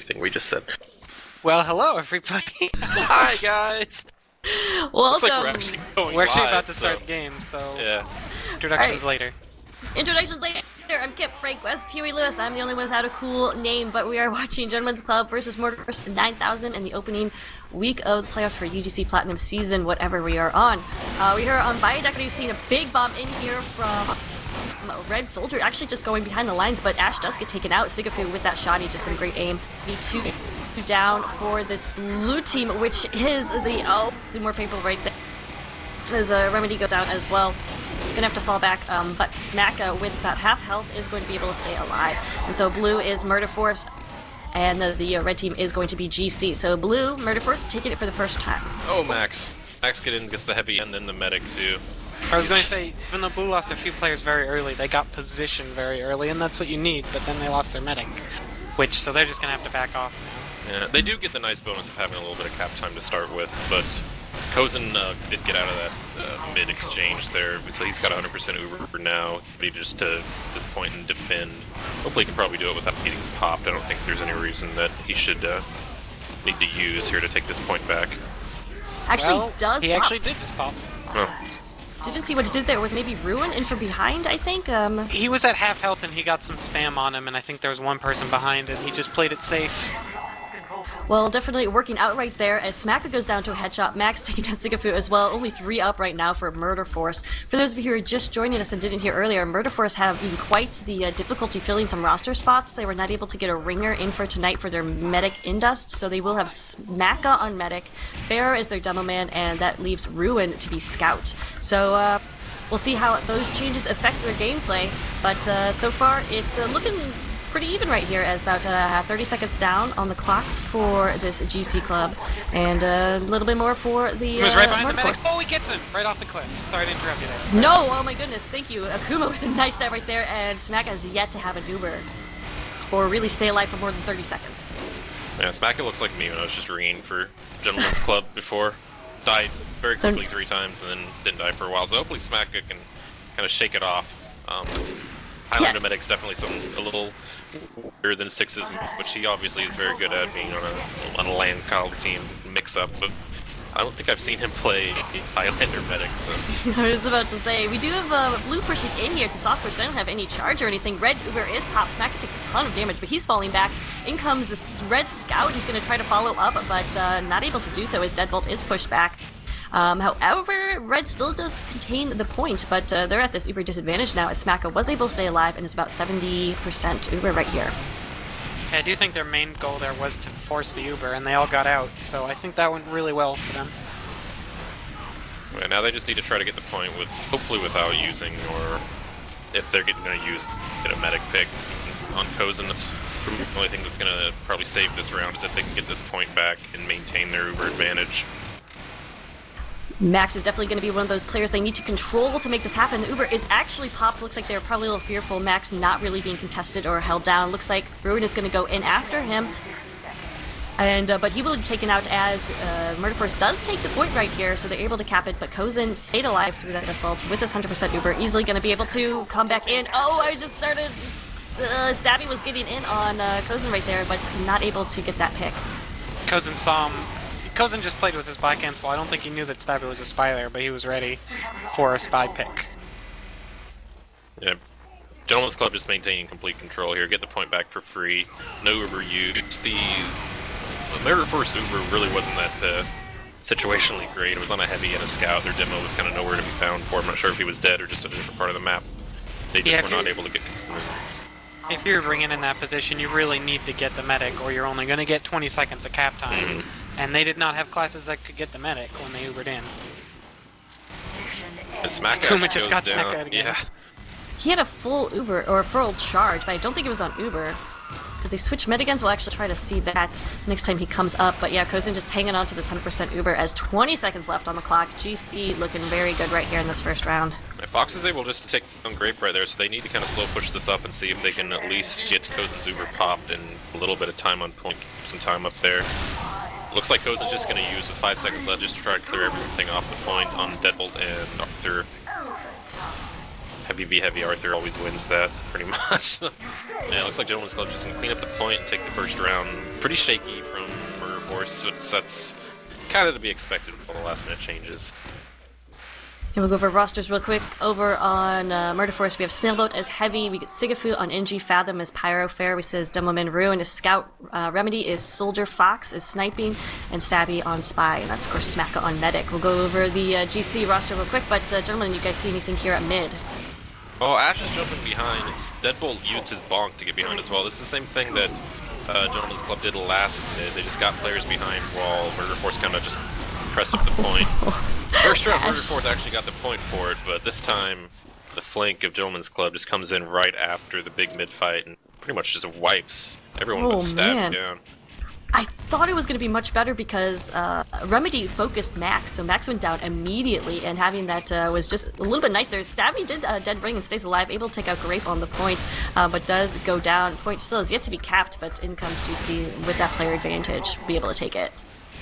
everything we just said. Well, hello everybody. Hi guys. Welcome. Looks like we're actually going We're actually live, about to start the game, so yeah. introductions later. Introductions later. I'm Kip, Frank West, Huey Lewis. I'm the only one without a cool name, but we are watching Gentlemen's Club versus Mortarverse 9000 in the opening week of the playoffs for UGC Platinum season, whatever we are on. We are on Viaduct. We've seen a big bomb in here from Red Soldier, actually just going behind the lines, but Ash does get taken out. Sigafu with that shot, he just some great aim. B2 down for this blue team, which is the more painful right there. As Remedy goes out as well. Gonna have to fall back, but Smacka with about half health is going to be able to stay alive. And so blue is Murder Force, and the red team is going to be GC. So blue, Murder Force, taking it for the first time. Oh, Max. Max gets the heavy and then the medic too. I was going to say, even though blue lost a few players very early, they got position very early, and that's what you need, but then they lost their medic. So they're just going to have to back off now. Yeah, they do get the nice bonus of having a little bit of cap time to start with, but Kozen did get out of that mid-exchange there, so he's got 100% Uber now. He just to this point and defend. Hopefully he can probably do it without getting popped. I don't think there's any reason that he should need to use here to take this point back. Actually, well, he actually did just pop. Oh. Didn't see what he did there. Was maybe Ruin in from behind, I think? He was at half health and he got some spam on him, and I think there was one person behind and he just played it safe. Well, definitely working out right there as Smacka goes down to a headshot. Max taking down Sigafu as well. Only 3 up right now for Murder Force. For those of you who are just joining us and didn't hear earlier, Murder Force have been quite the difficulty filling some roster spots. They were not able to get a ringer in for tonight for their medic Indust, so they will have Smacka on medic, Bear is their demo man, and that leaves Ruin to be scout. So we'll see how those changes affect their gameplay, but so far it's looking pretty even right here, as about 30 seconds down on the clock for this GC club, and a little bit more for the He was right behind the medic. Oh, he gets him! Right off the cliff. Sorry to interrupt you there. No! Oh my goodness, thank you. Akuma with a nice stab right there, and Smacka has yet to have an Uber, or really stay alive for more than 30 seconds. Yeah, Smacka looks like me when I was just ringing for Gentlemen's Club before. Died very quickly 3 times and then didn't die for a while, so hopefully Smacka can kind of shake it off. Highlander medic's definitely something a little weirder than Six's, which he obviously is very good at, being on a land collar team mix-up, but I don't think I've seen him play Highlander medic, so... I was about to say, we do have blue pushing in here to soft push. They don't have any charge or anything. Red Uber is popped. Smacka takes a ton of damage, but he's falling back. In comes this red scout. He's going to try to follow up, but not able to do so as Deadbolt is pushed back. However, Red still does contain the point, but they're at this Uber disadvantage now as Smacka was able to stay alive and is about 70% Uber right here. I do think their main goal there was to force the Uber, and they all got out, so I think that went really well for them. Yeah, now they just need to try to get the point with, hopefully without using, or if they're going to use, get a medic pick on Kozen. That's the only thing that's going to probably save this round is if they can get this point back and maintain their Uber advantage. Max is definitely going to be one of those players they need to control to make this happen. The Uber is actually popped. Looks like they're probably a little fearful. Max not really being contested or held down. Looks like Ruin is going to go in after him. And but he will be taken out as Murder Force does take the point right here, so they're able to cap it. But Kozen stayed alive through that assault with this 100% Uber. Easily going to be able to come back in. Oh, I just started... Stabby was getting in on Kozen right there, but not able to get that pick. Kozen saw him. Kozen just played with his spy cancel. I don't think he knew that Stabby was a spy there, but he was ready for a spy pick. Yeah. Gentlemen's Club just maintaining complete control here. Get the point back for free. No Uber used. The Murder Force Uber really wasn't that situationally great. It was on a heavy and a scout. Their demo was kind of nowhere to be found for. I'm not sure if he was dead or just at a different part of the map. They just were not able to get control. If you're ringing in that position, you really need to get the medic, or you're only going to get 20 seconds of cap time. And they did not have classes that could get the medic when they Ubered in. And Smacka Kuma just got down. Smacka again. Yeah. He had a full Uber, or a full charge, but I don't think it was on Uber. Did they switch mid-agains? We'll actually try to see that next time he comes up. But yeah, Kozen just hanging on to this 100% Uber as 20 seconds left on the clock. GC looking very good right here in this first round. Fox is able just to take on Grape right there, so they need to kind of slow push this up and see if they can at least get Kozen's Uber popped in a little bit of time on point, some time up there. Looks like Kozen's just going to use with 5 seconds left just to try to clear everything off the point on Deadbolt and Arthur. Heavy v heavy Arthur always wins that, pretty much. Yeah, it looks like Gentleman's Club just gonna clean up the point and take the first round. Pretty shaky from Murder Force, so that's kind of to be expected with all the last minute changes. And we'll go over rosters real quick. Over on Murder Force, we have Snailboat as Heavy. We get Sigafu on NG, Fathom as Pyro, Fair. We says Demoman Ruin as Scout. Remedy is Soldier, Fox is Sniping, and Stabby on Spy. And that's, of course, Smacka on Medic. We'll go over the GC roster real quick, but gentlemen, you guys see anything here at mid? Oh, Ash is jumping behind. It's Deadbolt used his bonk to get behind as well. This is the same thing that Gentleman's Club did last mid. They just got players behind while Murder Force kind of just pressed up the point. First round, Murder Force actually got the point for it, but this time the flank of Gentleman's Club just comes in right after the big mid fight and pretty much just wipes everyone but Stabby down. I thought it was going to be much better because Remedy focused Max, so Max went down immediately, and having that was just a little bit nicer. Stabby did dead ring and stays alive, able to take out Grape on the point, but does go down. Point still is yet to be capped, but in comes GC with that player advantage, be able to take it.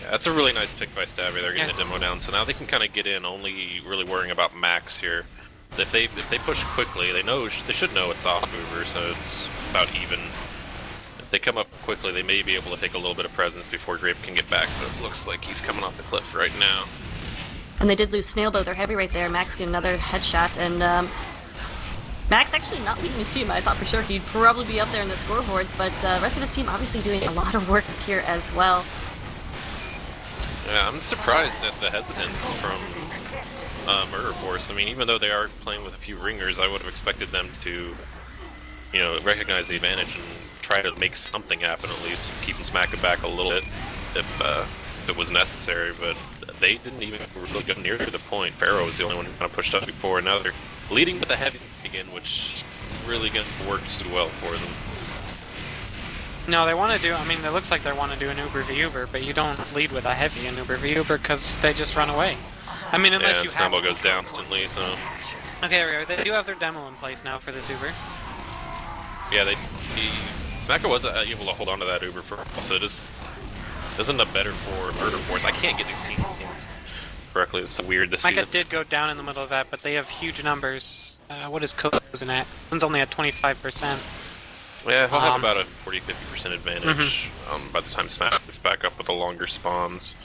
Yeah, that's a really nice pick by Stabby. They're getting the demo down, so now they can kind of get in, only really worrying about Max here. If they push quickly, they should know it's off Uber, so it's about even. If they come up quickly, they may be able to take a little bit of presence before Grape can get back, but it looks like he's coming off the cliff right now. And they did lose Snailboat, they're heavy right there. Max getting another headshot, and Max actually not leading his team. I thought for sure he'd probably be up there in the scoreboards, but the rest of his team obviously doing a lot of work here as well. Yeah, I'm surprised at the hesitance from Murder Force. I mean, even though they are playing with a few ringers, I would have expected them to, you know, recognize the advantage and try to make something happen at least, keeping Smacka back a little bit if it was necessary. But they didn't even really go near the point. Pharaoh was the only one who kind of pushed up before, and now they're leading with a heavy again, which really going to work too well for them. No, they want to do, I mean, it looks like they want to do an Uber v Uber, but you don't lead with a heavy in Uber v Uber because they just run away. I mean, unless you have... Snowball goes down instantly, so... Okay, there we go. They do have their demo in place now for this Uber. Yeah, Smacka was able to hold on to that Uber for so it isn't a better for Murder Force. I can't get these teams correctly. It's weird to see. Smacka did go down in the middle of that, but they have huge numbers. What is Cozen at? Cozen's only at 25%. Yeah, he'll have about a 40-50% advantage by the time Smack is back up with the longer spawns.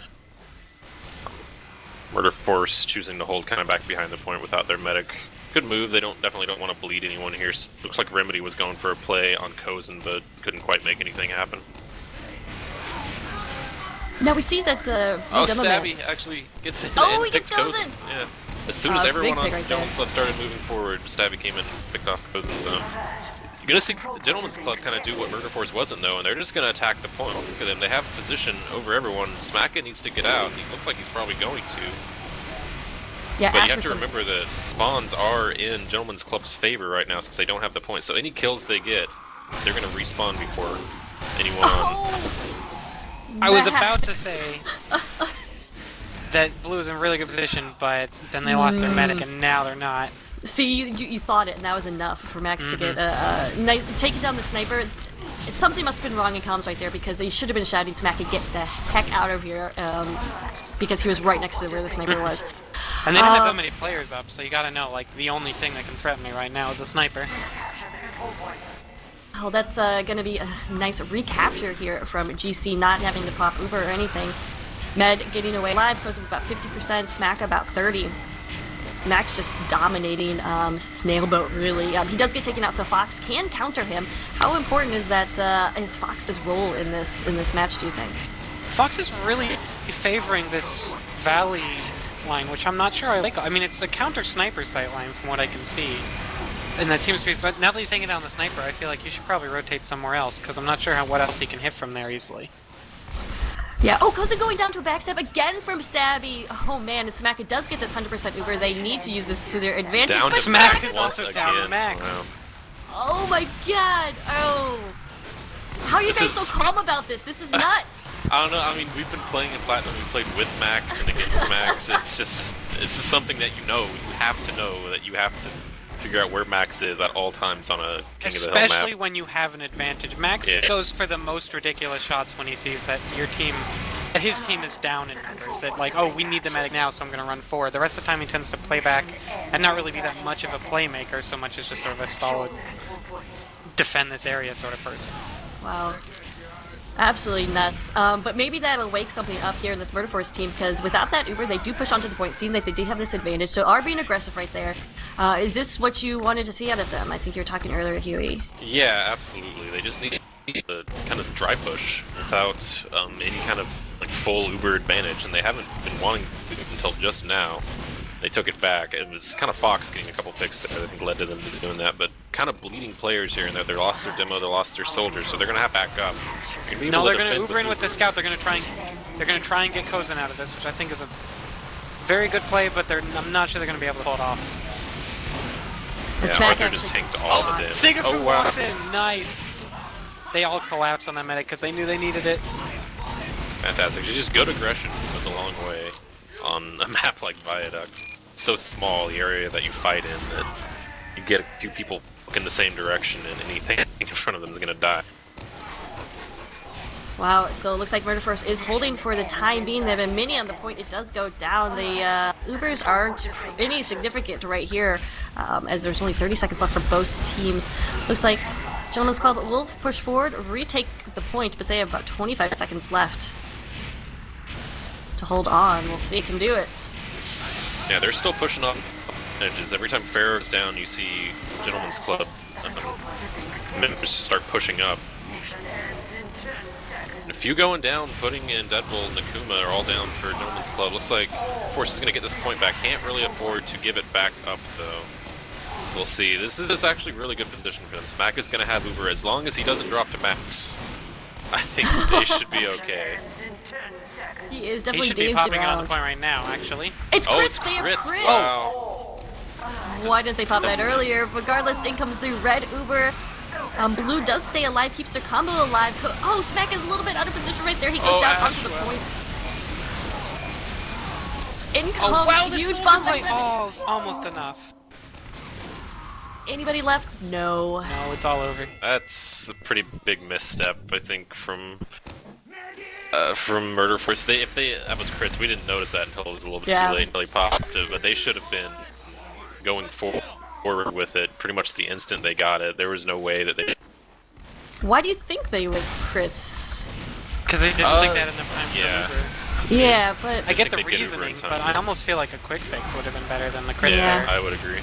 Murder Force choosing to hold kind of back behind the point without their medic. Good move. They definitely don't want to bleed anyone here. Looks like Remedy was going for a play on Cozen, but couldn't quite make anything happen. Now we see that Stabby actually gets in. Oh, he gets Cozen! Yeah. As soon as everyone on right Gentleman's Club started moving forward, Stabby came in and picked off Cozen, so... You're going to see Gentleman's Club kind of do what Murder Force wasn't, though, and they're just going to attack the point. Look at them. They have position over everyone. Smacka needs to get out. He looks like he's probably going to. Yeah, but you have to remember that spawns are in Gentleman's Club's favor right now since they don't have the point. So any kills they get, they're going to respawn before anyone... I was about to say that Blue is in really good position, but then they lost their medic, and now they're not. See, you thought it, and that was enough for Max to get a nice... Taking down the sniper, something must have been wrong in comms right there, because they should have been shouting Smack and get the heck out of here, because he was right next to where the sniper was. And they didn't have that many players up, so you gotta know, like, the only thing that can threaten me right now is a sniper. Oh, that's gonna be a nice recapture here from GC, not having to pop Uber or anything. Med getting away live, goes up about 50%, Smack about 30%. Max just dominating Snailboat, really. He does get taken out, so Fox can counter him. How important is that, is Fox's role in this match, do you think? Fox is really favoring this Valley line, which I'm not sure I like. I mean, it's a counter sniper sight line from what I can see. And that seems to be, but now that he's taking down the sniper, I feel like you should probably rotate somewhere else, because I'm not sure what else he can hit from there easily. Yeah, oh, Koza going down to a backstab again from Stabby. Oh man, and Smack does get this 100% Uber. They need to use this to their advantage. Down but to Smack Smack once again. down to Max. Wow. Oh my god, oh. How are you guys so calm about this? This is nuts. I don't know, I mean, we've been playing in Platinum, we played with Max and against Max. It's just something that you have to know, that you have to figure out where Max is at all times on a King of the Hill map. Especially when you have an advantage. Max goes for the most ridiculous shots when he sees that your team his team is down in numbers. That like, oh, we need the medic now, so I'm going to run forward. The rest of the time he tends to play back and not really be that much of a playmaker, so much as just sort of a stolid defend this area sort of person. Wow. Absolutely nuts. But maybe that'll wake something up here in this Murder Force team, because without that Uber, they do push onto the point, seeing that they do have this advantage, so are being aggressive right there. Is this what you wanted to see out of them? I think you were talking earlier, Huey. Yeah, absolutely. They just need a kind of dry push without any kind of like full Uber advantage, and they haven't been wanting to until just now. They took it back. It was kind of Fox getting a couple picks that I think led to them doing that, but kind of bleeding players here and there. They lost their demo, they lost their soldiers, so they're gonna have to back up. No, they're gonna Uber in with the scout. They're gonna try and get Kozin out of this, which I think is a very good play, but I'm not sure they're gonna be able to pull it off. Yeah, Arthur just tanked all the damage. Sigurd walks in, nice. They all collapsed on that medic because they knew they needed it. Fantastic. Just good aggression goes a long way on a map like Viaduct. It's so small, the area that you fight in, that you get a few people in the same direction and anything in front of them is going to die. Wow, so it looks like Murder Force is holding for the time being. They have a mini on the point. It does go down. The Ubers aren't any significant right here, as there's only 30 seconds left for both teams. Looks like Gentleman's Club will push forward, retake the point, but they have about 25 seconds left to hold on. We'll see if they can do it. Yeah, they're still pushing up edges. Every time Pharaoh's down, you see Gentleman's Club members start pushing up. And a few going down, Pudding and Deadbolt and Nakuma are all down for Gentleman's Club. Looks like Force is going to get this point back. Can't really afford to give it back up, though. So we'll see. This is actually really good position for them. Smack is going to have Uber as long as he doesn't drop to max. I think they should be okay. He is definitely dancing around. He should be popping on the point right now, actually. It's crits! It's they have crits! crits! Wow. Why didn't they pop that earlier? Regardless, in comes the red Uber. Blue does stay alive, keeps their combo alive. Oh, Smack is a little bit out of position right there. He goes down onto the point. In comes huge bomb. Oh, it's almost enough. Anybody left? No. No, it's all over. That's a pretty big misstep, I think, from Murder Force. That was crits. We didn't notice that until it was a little bit too late until he popped it, but they should have been going forward with it pretty much the instant they got it. There was no way that they... Why do you think they would crits? Because they didn't think they had enough time for Uber. Yeah, but... I get the reasoning, but I almost feel like a quick fix would have been better than the crits there. I would agree.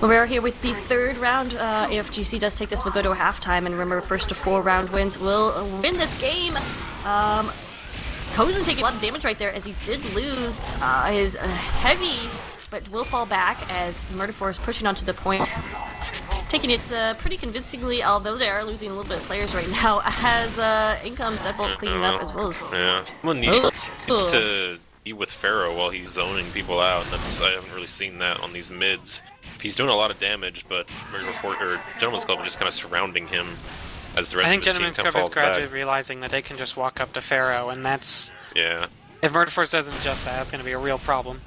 Well, we're here with the third round. If GC does take this, we'll go to a halftime, and remember, first to 4 round wins will win this game. Kozin taking a lot of damage right there, as he did lose his heavy, but will fall back as Murder Force pushing onto the point. Taking it pretty convincingly, although they are losing a little bit of players right now, as in comes Deadbolt cleaning up as well as... Yeah, someone needs to be with Pharaoh while he's zoning people out, and I haven't really seen that on these mids. He's doing a lot of damage, but Gentleman's Club is just kind of surrounding him as the rest of his team kind of falls back. gradually realizing that they can just walk up to Pharaoh, and that's... Yeah. If Murder Force doesn't adjust that, that's going to be a real problem.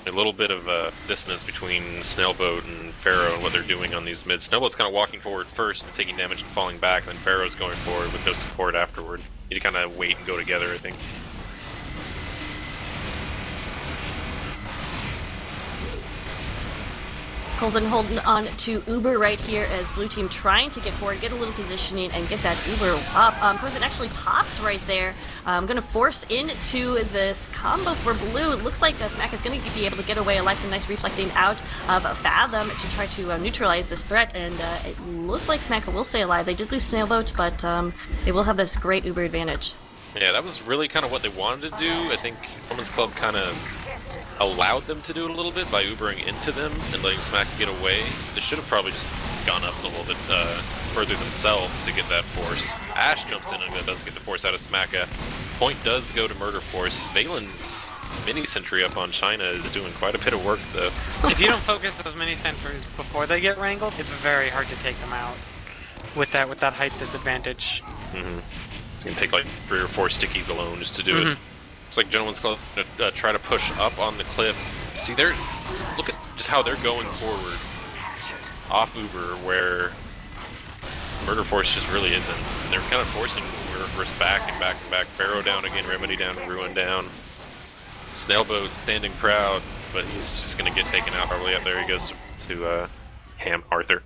A little bit of dissonance between Snailboat and Pharaoh and what they're doing on these mids. Snailboat's kind of walking forward first and taking damage and falling back, and then Pharaoh's going forward with no support afterward. You need to kind of wait and go together, I think. Kozin holding on to Uber right here as Blue Team trying to get forward, get a little positioning, and get that Uber up. Kozin actually pops right there. Gonna force into this combo for Blue. It looks like Smack is gonna be able to get away alive. Some nice reflecting out of Fathom to try to neutralize this threat, and it looks like Smack will stay alive. They did lose Snailboat, but they will have this great Uber advantage. Yeah, that was really kind of what they wanted to do. I think Women's Club kind of allowed them to do it a little bit by Ubering into them and letting Smack get away. They should have probably just gone up a little bit further themselves to get that force. Ash jumps in and does get the force out of Smacka. Point does go to Murder Force. Valen's mini sentry up on China is doing quite a bit of work, though. If you don't focus those mini sentries before they get wrangled, it's very hard to take them out with that height disadvantage. It's going to take like 3 or 4 stickies alone just to do it. It's like Gentleman's Club try to push up on the cliff. See, look at just how they're going forward off Uber, where Murder Force just really isn't. And they're kind of forcing Murder Force back and back and back. Pharaoh down again, Remedy down, Ruin down. Snailboat standing proud, but he's just gonna get taken out probably. Up there he goes to Ham Arthur.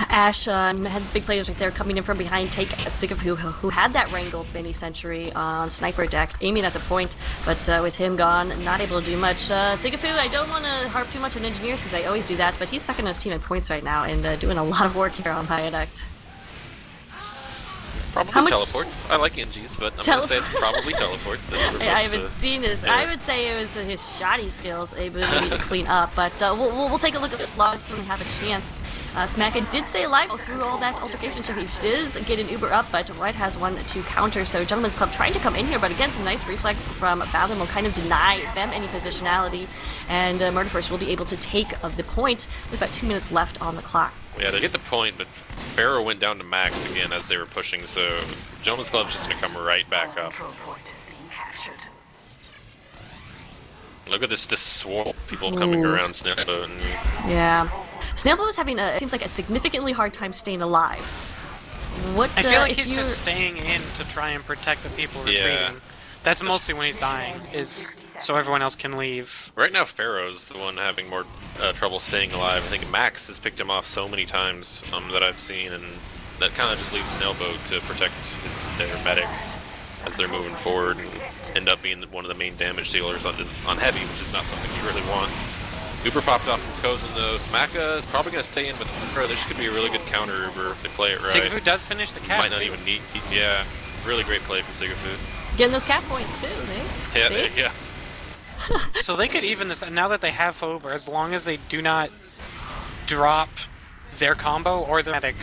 Ash had big players right there coming in from behind, take Sigafu, who had that Wrangle mini sentry on sniper deck, aiming at the point, but with him gone, not able to do much. Sigafu, I don't want to harp too much on engineers, because I always do that, but he's second on his team in points right now, and doing a lot of work here on Viaduct. Probably teleports. I like NGs, but I'm gonna say it's probably teleports. I haven't seen his. Yeah. I would say it was his shoddy skills, ability to clean up. But we'll take a look at the log when we have a chance. Smacka did stay alive through all that altercation, so he does get an Uber up, but White has one to counter. So Gentleman's Club trying to come in here, but again, some nice reflex from Fathom will kind of deny them any positionality, and Murder Force will be able to take the point with about 2 minutes left on the clock. Yeah, they get the point, but Pharaoh went down to max again as they were pushing, so Gentleman's Club's just gonna come right back up. Look at this swarm of people coming around Snailboat. Yeah. Snailboat is having seems like a significantly hard time staying alive. I feel like he's just staying in to try and protect the people retreating. Yeah. That's mostly when he's dying, is so everyone else can leave. Right now Pharaoh's the one having more trouble staying alive. I think Max has picked him off so many times that I've seen, and that kind of just leaves Snailboat to protect their medic as they're moving forward and end up being one of the main damage dealers on heavy, which is not something you really want. Uber popped off from Kozin though. Smacka is probably going to stay in with her. This could be a really good counter Uber if they play it right. Sigafu does finish the cap. Might not even need. Yeah, really great play from Sigafu. Getting those cap points too, eh? Yeah. So they could even this now that they have Uber, as long as they do not drop their combo or the medic,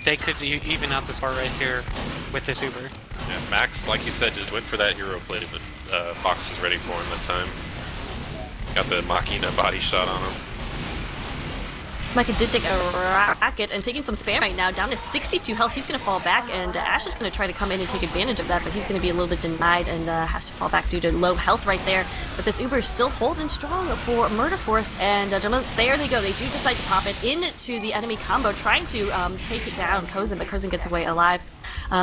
they could even out the score right here with this Uber. Yeah, Max, like you said, just went for that hero play, but Fox was ready for him that time. Got the Machina body shot on him. Smacka did take a racket and taking some spam right now, down to 62 health. He's going to fall back, and Ash is going to try to come in and take advantage of that, but he's going to be a little bit denied and has to fall back due to low health right there. But this Uber is still holding strong for Murder Force, and gentlemen, there they go. They do decide to pop it into the enemy combo, trying to take down Kozin, but Kozin gets away alive.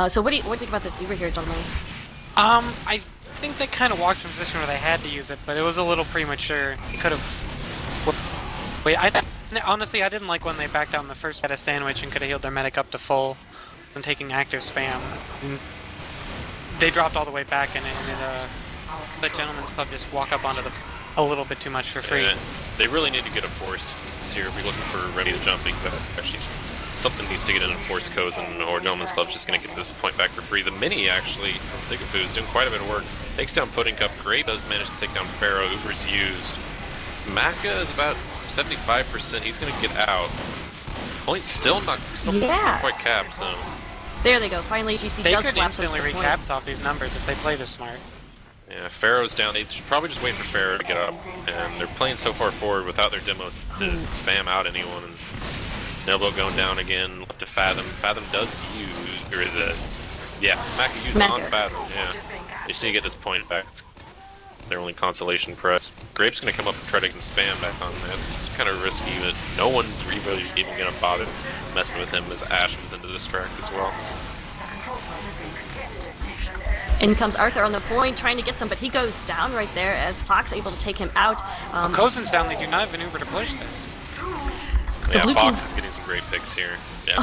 So what do you think about this Uber here, gentlemen? I think they kind of walked in a position where they had to use it, but it was a little premature. He could have... Wait, honestly, I didn't like when they backed out in the first had a sandwich and could have healed their medic up to full and taking active spam. And they dropped all the way back and the Gentleman's Club just walk up onto a little bit too much for free. Yeah, they really need to get a forced here. Be looking for ready to jump because actually something needs to get in and force Kozin, or Gentleman's Club's just going to get this point back for free. The mini actually from Sigafu is doing quite a bit of work. Takes down Pudding Cup, Great does manage to take down Pharaoh. Uber's used. Maka is about 75%. He's going to get out. Point still not quite capped, so. There they go. Finally, GC does collapse. They could instantly recaps off these numbers if they play this smart. Yeah, Pharaoh's down. They should probably just wait for Pharaoh to get up. And they're playing so far forward without their demos to spam out anyone. And Snailboat going down again. Left to Fathom. Fathom does use, or Smacka uses on Fathom. Yeah, they just need to get this point back. It's their only consolation press. Grape's gonna come up and try to get some spam back on that. It's kind of risky, but no one's really even gonna bother messing with him as Ash comes into this track as well. In comes Arthur on the point, trying to get some, but he goes down right there as Fox able to take him out. Kozin's down, they do not have an Uber to push this. So yeah, Blue Fox team... is getting some great picks here. Yeah.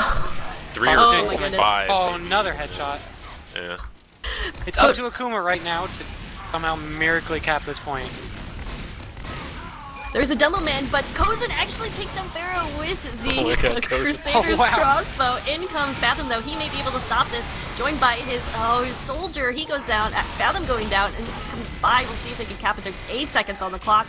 3 or 5. Oh, another headshot. Yeah. It's up to Akuma right now to somehow miraculously cap this point. There's a demo man, but Kozin actually takes down Pharaoh with the Crusader's crossbow. In comes Fathom, though. He may be able to stop this. Joined by his soldier. He goes down. Fathom going down. And this comes Spy. We'll see if they can cap it. There's 8 seconds on the clock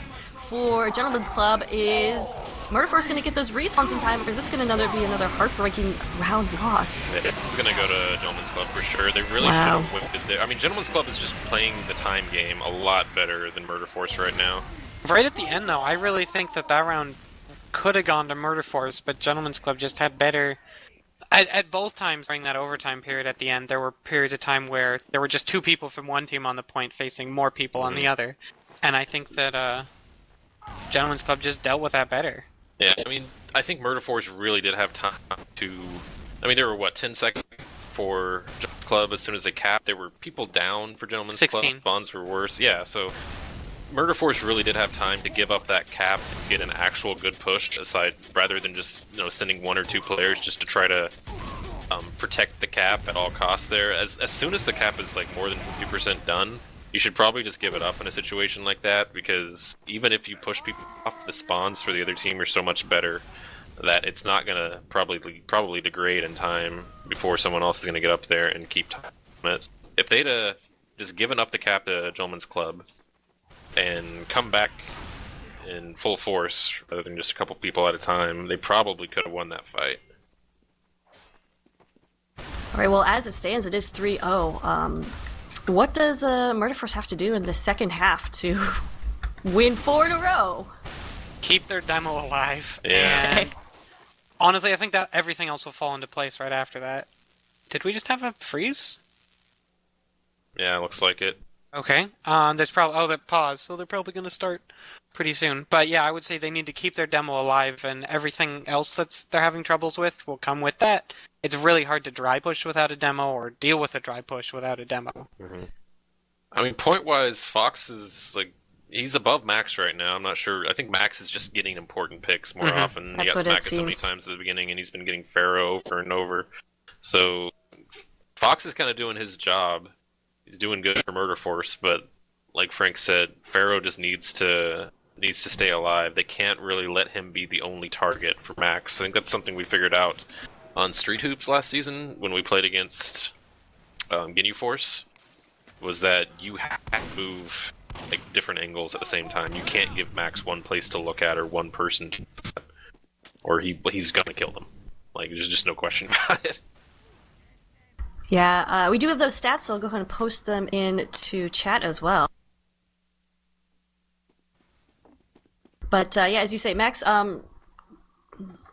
for Gentleman's Club. Is Murder Force going to get those respawns in time, or is this going to be another heartbreaking round loss? It's going to go to Gentleman's Club for sure. They really should have whipped it there. I mean, Gentleman's Club is just playing the time game a lot better than Murder Force right now. Right at the end, though, I really think that round could have gone to Murder Force, but Gentleman's Club just had better... At both times during that overtime period at the end, there were periods of time where there were just 2 people from one team on the point facing more people on the other. And I think that Gentleman's Club just dealt with that better. Yeah, I mean, I think Murder Force really did have time to. I mean, there were what 10 seconds for Gentleman's Club. As soon as they capped, there were people down for Gentleman's 16. Club. Bonds were worse. Yeah, so Murder Force really did have time to give up that cap and get an actual good push aside, rather than just sending 1 or 2 players just to try to protect the cap at all costs. There, as soon as the cap is like more than 50% done, you should probably just give it up in a situation like that, because even if you push people off, the spawns for the other team are so much better that it's not gonna probably degrade in time before someone else is gonna get up there and keep time on it. If they'd just given up the cap to Gentleman's Club and come back in full force rather than just a couple people at a time, they probably could have won that fight. All right, well, as it stands, it is 3-0. What does Murder Force have to do in the second half to win 4 in a row? Keep their demo alive. Yeah. And honestly, I think that everything else will fall into place right after that. Did we just have a freeze? Yeah, looks like it. Okay. There's probably that pause, so they're probably going to start pretty soon. But yeah, I would say they need to keep their demo alive, and everything else they're having troubles with will come with that. It's really hard to dry push without a demo, or deal with a dry push without a demo. Mm-hmm. I mean, point-wise, Fox is he's above Max right now. I'm not sure. I think Max is just getting important picks more often. That's he got what it smacked so many seems. times at the beginning, and he's been getting Pharaoh over and over. So Fox is kind of doing his job. He's doing good for Murder Force, but like Frank said, Pharaoh just needs to stay alive. They can't really let him be the only target for Max. I think that's something we figured out on Street Hoops last season when we played against Ginyu Force, was that you have to move different angles at the same time. You can't give Max one place to look at or one person to look at, or he's gonna kill them. There's just no question about it. Yeah, we do have those stats, so I'll go ahead and post them into chat as well. But yeah, as you say, Max,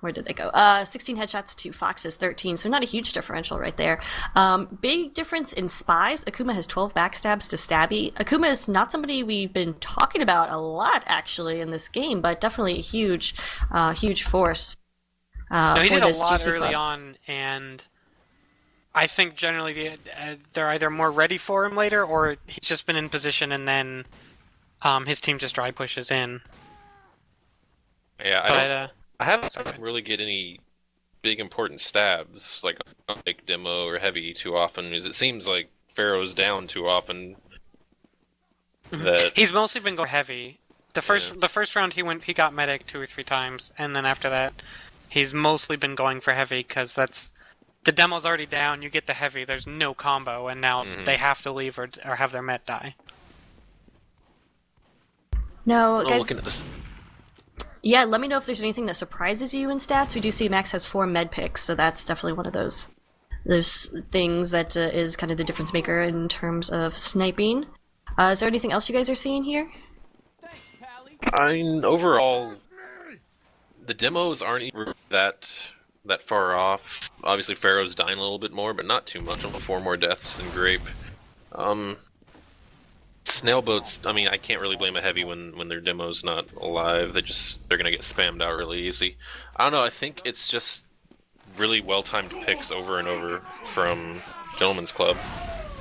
where did they go? 16 headshots to Fox's 13, so not a huge differential right there. Big difference in spies. Akuma has 12 backstabs to Stabby. Akuma is not somebody we've been talking about a lot, actually, in this game, but definitely a huge force. No, he for did a this lot GC early club. on, and I think generally they're either more ready for him later, or he's just been in position and then his team just dry pushes in. Yeah, I haven't Sorry. really get any big important stabs demo or heavy too often, because it seems like Pharaoh's down too often. That He's mostly been going heavy. The first round he got medic 2 or 3 times, and then after that, he's mostly been going for heavy because the demo's already down. You get the heavy, there's no combo, and now they have to leave or have their met die. No, I'm guys. looking at this. Yeah, let me know if there's anything that surprises you in stats. We do see Max has 4 med picks, so that's definitely one of those things that is kind of the difference maker in terms of sniping. Is there anything else you guys are seeing here? I mean, overall, the demos aren't even that far off. Obviously, Pharaoh's dying a little bit more, but not too much. Only 4 more deaths than Grape. Snail boats, I mean, I can't really blame a heavy when their demo's not alive. They're gonna get spammed out really easy. I don't know, I think it's just really well-timed picks over and over from Gentleman's Club.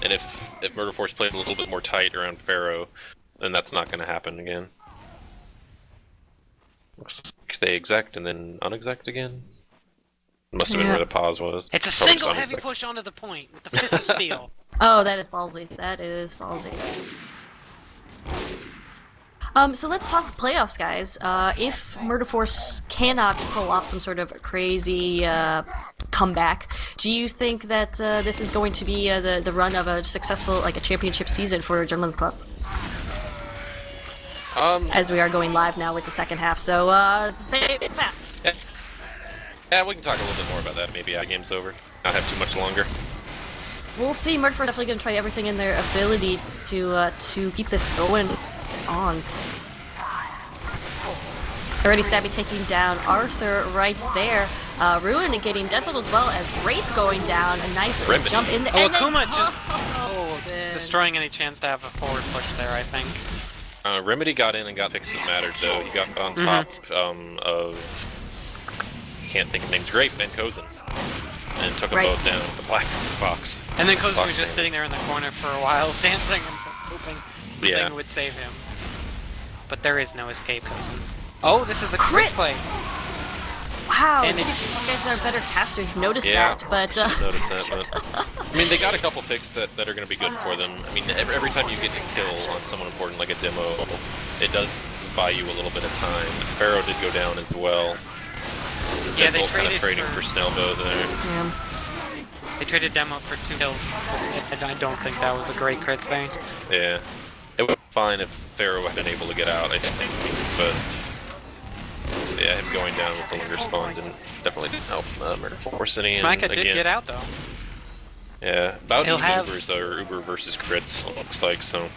And if Murder Force played a little bit more tight around Pharaoh, then that's not gonna happen again. Looks like they exec and then unexec again. Must have been where the pause was. It's a Probably single just heavy unexec. push onto the point with the fist of steel. Oh, that is ballsy. That is ballsy. So let's talk playoffs, guys. If Murder Force cannot pull off some sort of crazy comeback, do you think that this is going to be the run of a successful, a championship season for Gentleman's Club? As we are going live now with the second half, so say it fast. Yeah, we can talk a little bit more about that. Maybe the game's over. Not have too much longer. We'll see. Murder Force definitely going to try everything in their ability to keep this going on. Already Stabby taking down Arthur right there. Ruin getting deadpooled as well as Wraith going down. A nice Remedy. jump in there. Oh, and then- Akuma it's man. destroying any chance to have a forward push there, I think. Remedy got in and got fixed that mattered, though. He got on top of can't think of names. Grape and Kozin. And took them Right. both down with the black box. And then Kozin Fuck was just man. sitting there in the corner for a while, dancing and hoping Yeah. something would save him. But there is no escape, Kozin. Oh, this is a crit play. Wow, And you guys are better casters. Notice Yeah, that, but noticed that, but I mean, they got a couple picks that are going to be good for them. I mean, every time you get a kill on someone important like a demo, it does buy you a little bit of time. Pharaoh did go down as well. Yeah, They're they both kind of traded trading for- for Snellbow there. yeah. They traded Demo for 2 kills, and I don't think that was a great crit thing. Yeah, it would be fine if Pharaoh had been able to get out, I think, but yeah, him going down with the linger spawn definitely didn't help Murder Force any. Smacka did get out though. Yeah, about He'll even have- Ubers though, or Uber versus crits, it looks like, so.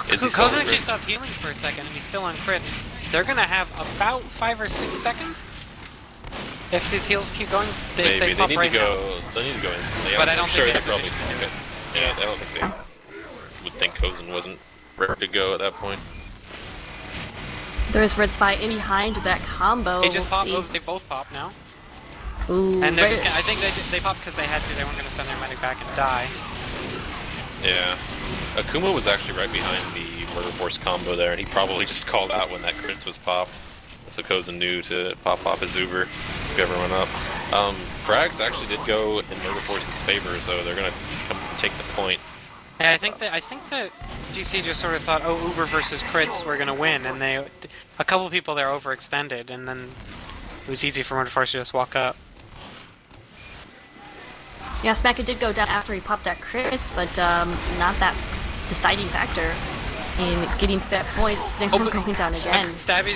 Is he still Kozin on actually crits? stopped healing for a second, and he's still on crits. They're gonna have about 5 or 6 seconds if these heals keep going. Maybe they they pop need right to now. go. They need to go instantly. But I I'm don't sure think they they're probably. positioned. Yeah, I don't think they would think Kozin wasn't ready to go at that point. There is Red Spy in behind that combo. They just popped. we'll They both pop now, see. Ooh, and they're right- just gonna, I think they popped because they had to. They weren't gonna send their medic back and die. Yeah, Akuma was actually right behind the Murder Force combo there, and he probably just called out when that crits was popped. So Kozin knew to pop his Uber, pick everyone up. Frags actually did go in Murder Force's favor, so they're gonna come take the point. And I think that GC just sort of thought, oh, Uber versus crits, we're gonna win, and a couple people there overextended, and then it was easy for Murder Force to just walk up. Yeah, Smacka did go down after he popped that crits, but not that deciding factor in getting that points. They were going down again. Stabby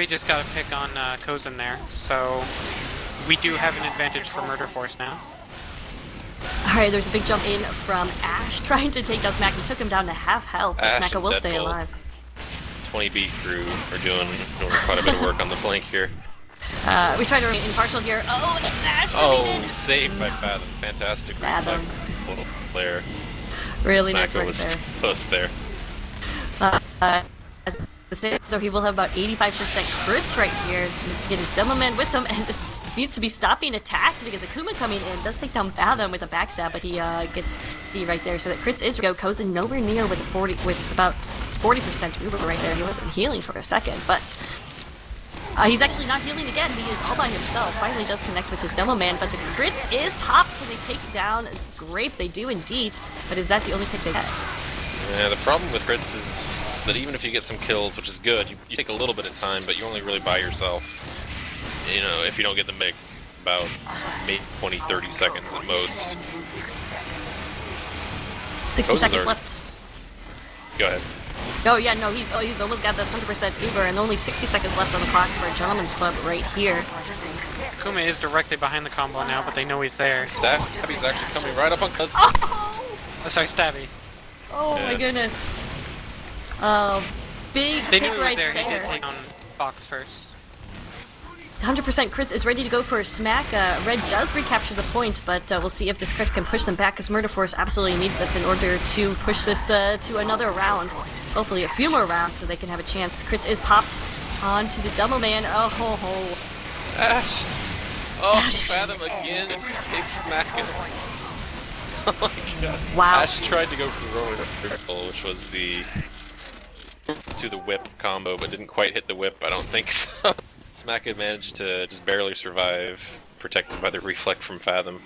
just got a pick on Kozin there, so we do have an advantage for Murder Force now. Alright, there's a big jump in from Ash trying to take down Smack. He took him down to half health, but Ash Smacka and will stay Deadbolt. alive. 20B crew are doing quite a bit of work on the flank here. We tried to remain impartial here. Oh, and Ash Oh, defeated! saved by Fathom. Fantastic Fathom. reflex. Little player. Really nice Smacka work was there. puss there. As the same, so he will have about 85% crits right here. He needs to get his demo man with him and needs to be stopping attacks because Akuma coming in does take down Fathom with a backstab, but he gets the right there. So that crits is go. Kozin nowhere near with about 40% Uber right there. He wasn't healing for a second, but he's actually not healing again. He is all by himself. Finally does connect with his demo man, but the crits is popped when they take down Grape. They do indeed, but is that the only pick they get? Yeah, the problem with crits is that even if you get some kills, which is good, you take a little bit of time, but you only really buy yourself, you know, if you don't get the MIG, about maybe 20, 30 seconds at most. 60 Those seconds are- left. Go ahead. Oh yeah, no, he's almost got this 100% Uber, and only 60 seconds left on the clock for a Gentleman's Club right here. Akuma is directly behind the combo now, but they know he's there. Stabby's actually coming right up on Kozin. Oh, Oh, sorry, Stabby. oh my Yeah. goodness. Big They pick knew he was right there. there. He did take on Fox first. 100% crits is ready to go for a smack. Red does recapture the point, but we'll see if this crits can push them back, because Murder Force absolutely needs this in order to push this to another round. Hopefully a few more rounds so they can have a chance. Crits is popped onto the Demo Man. Oh, ho, ho. Ash! Oh, Ash. Fathom again. It's smacking. Oh my god. Wow. Ash tried to go for the roller vertical, which was the to the whip combo, but didn't quite hit the whip, I don't think so. Smack had managed to just barely survive, protected by the reflect from Fathom.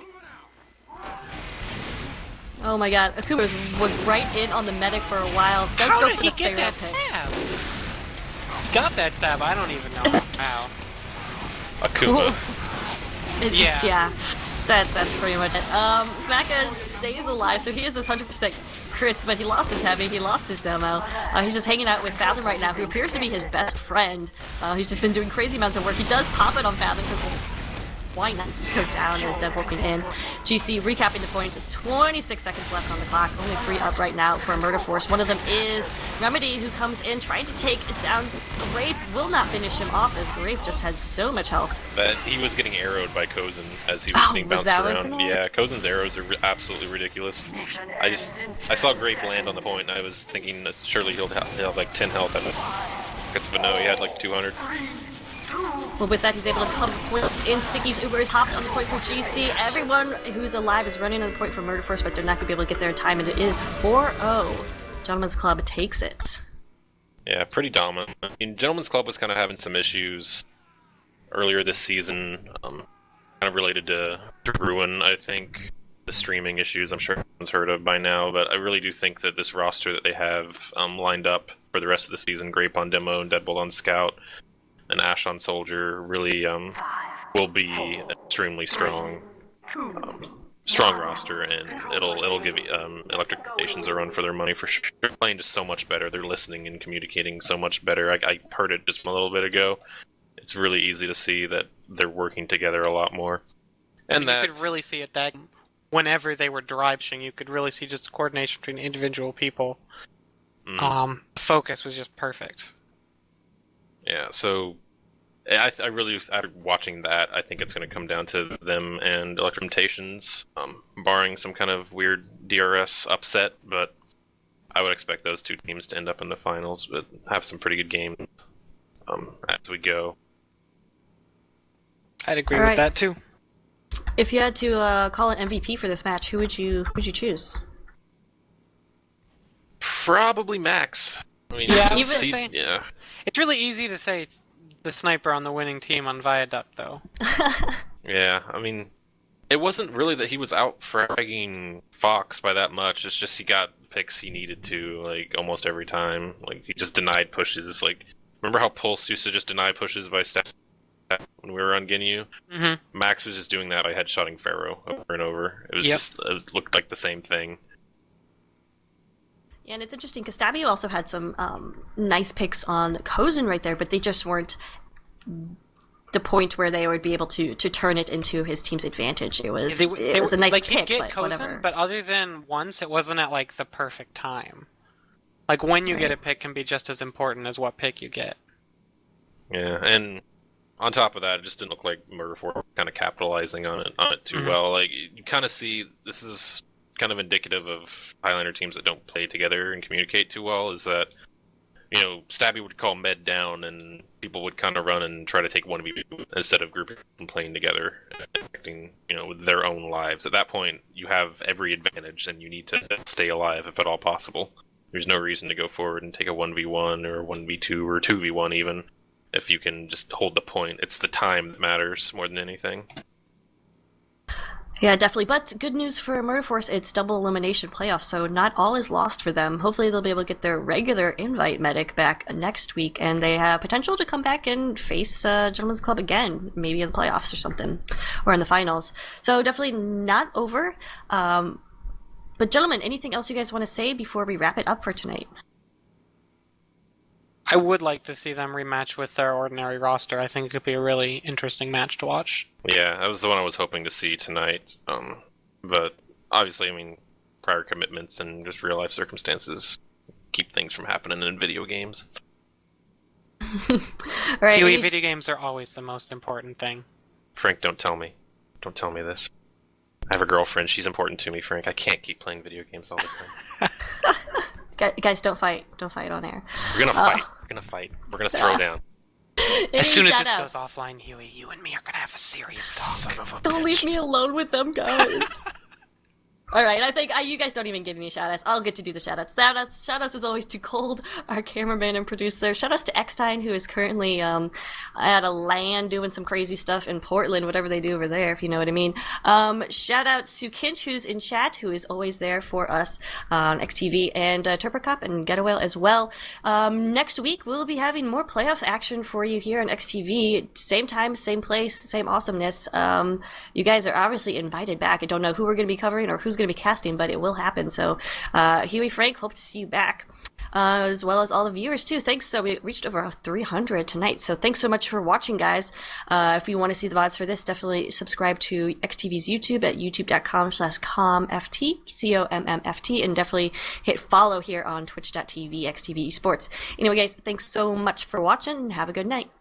Oh my god. Akuma was right in on the medic for a while. Does How go did for he the get Pharaoh that pick. stab? He got that stab. I don't even know how. Akuma. It's, Yeah. yeah. That's pretty much it. Smacka stays alive, so he is this 100% crits, but he lost his heavy, he lost his demo. He's just hanging out with Fathom right now, who appears to be his best friend. He's just been doing crazy amounts of work. He does pop it on Fathom because why not go down as Dev walking in. GC recapping the points. 26 seconds left on the clock. Only 3 up right now for Murder Force. One of them is Remedy, who comes in trying to take down Grape. Will not finish him off, as Grape just had so much health. But he was getting arrowed by Kozin as he was Oh, being was bounced that what's around. in it? Yeah, Kozin's arrows are absolutely ridiculous. I saw Grape land on the point, and I was thinking that surely he'll have like 10 health at it. But no, he had like 200. Well, with that, he's able to come point in. Sticky's Uber is hopped on the point for GC. Everyone who's alive is running on the point for Murder Force, but they're not going to be able to get there in time, and it is 4-0. Gentleman's Club takes it. Yeah, pretty dominant. I mean, Gentleman's Club was kind of having some issues earlier this season, kind of related to Ruin, I think. The streaming issues I'm sure everyone's heard of by now, but I really do think that this roster that they have lined up for the rest of the season, Grape on Demo and Deadbolt on Scout and Ash on Soldier, really will be an extremely strong roster, and it'll give Electric Nations a run for their money for sure. They're playing just so much better. They're listening and communicating so much better. I heard it just a little bit ago. It's really easy to see that they're working together a lot more. And you could really see it that whenever they were driving, you could really see just the coordination between individual people. Focus was just perfect. Yeah, so I really, after watching that, I think it's going to come down to them and Electric Nations, barring some kind of weird DRS upset, but I would expect those two teams to end up in the finals, but have some pretty good games as we go. I'd agree with that too. If you had to call an MVP for this match, who would you choose? Probably Max. I mean, yeah, it's really easy to say the sniper on the winning team on Viaduct, though. Yeah, I mean, it wasn't really that he was out fragging Fox by that much. It's just he got picks he needed to, like, almost every time. Like, he just denied pushes. Like, remember how Pulse used to just deny pushes by step when we were on Ginyu? Mm-hmm. Max was just doing that by headshotting Pharaoh over and over. It was just, it looked like the same thing. Yeah, and it's interesting because Stabio also had some nice picks on Kozen right there, but they just weren't the point where they would be able to turn it into his team's advantage. It was it was a nice pick, get but Kozen, whatever. But other than once, it wasn't at like the perfect time. Like when you get a pick can be just as important as what pick you get. Yeah, and on top of that, it just didn't look like Murder Force kind of capitalizing on it too well. Like you kind of see this is kind of indicative of Highlander teams that don't play together and communicate too well, is that, you know, Stabby would call med down and people would kind of run and try to take 1v2 instead of grouping and playing together and acting, you know, with their own lives. At that point, you have every advantage and you need to stay alive if at all possible. There's no reason to go forward and take a 1v1 or 1v2 or 2v1 even if you can just hold the point. It's the time that matters more than anything. Yeah, definitely. But good news for Murder Force, it's double elimination playoffs, so not all is lost for them. Hopefully they'll be able to get their regular invite medic back next week, and they have potential to come back and face Gentleman's Club again, maybe in the playoffs or something, or in the finals. So definitely not over. But gentlemen, anything else you guys want to say before we wrap it up for tonight? I would like to see them rematch with their ordinary roster. I think it could be a really interesting match to watch. Yeah, that was the one I was hoping to see tonight. But obviously, I mean, prior commitments and just real life circumstances keep things from happening in video games. All right, Huey, video games are always the most important thing. Frank, don't tell me. Don't tell me this. I have a girlfriend. She's important to me, Frank. I can't keep playing video games all the time. Guys, don't fight. Don't fight on air. We're gonna fight. We're gonna fight. We're gonna throw down. As soon as this goes offline, Huey, you and me are gonna have a serious talk. Son of a Don't bitch. leave me alone with them, guys. Alright, I think you guys don't even give me shoutouts. I'll get to do the shoutouts. Shoutouts is always too cold. Our cameraman and producer. Shoutouts to Eckstein, who is currently at a LAN doing some crazy stuff in Portland, whatever they do over there, if you know what I mean. Shoutouts to Kinch, who's in chat, who is always there for us on XTV, and Turpercop and Getaway as well. Next week, we'll be having more playoff action for you here on XTV. Same time, same place, same awesomeness. You guys are obviously invited back. I don't know who we're going to be covering or who's going to be casting, but it will happen. So Huey, Frank, hope to see you back, as well as all the viewers too. Thanks. So we reached over 300 tonight, so thanks so much for watching, guys. If you want to see the VODs for this, definitely subscribe to XTV's YouTube at youtube.com/comft, COMMFT, and definitely hit follow here on twitch.tv XTV Esports. Anyway, guys, thanks so much for watching and have a good night.